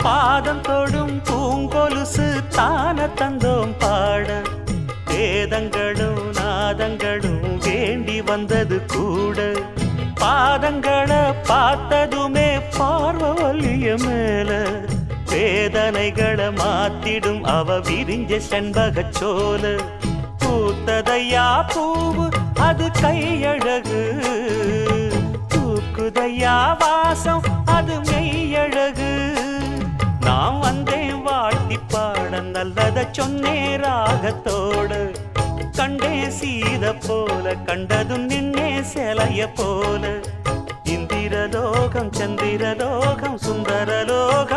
பாதம் தொடும் பூங்கொலுசு தான தந்தோம் பாட வேதங்களும் நாதங்களும் வேண்டி வந்தது கூட பாதங்களை பார்த்ததுமே பார்வலிய மேல வேதனைகளை மாத்திடும் அவ விரிஞ்ச செண்பகச் சோல பூத்ததையா பூவு அது கையழகு தூக்குதையா வாசம் அது மெய்யழகு நான் வந்தேன் வாழ்த்தி பாட நல்லத சொன்னே ராகத்தோடு கண்டே சீத போல கண்டதும் நின்னே சிலைய போல இந்திரலோகம் சந்திரலோகம் சுந்தரலோகம்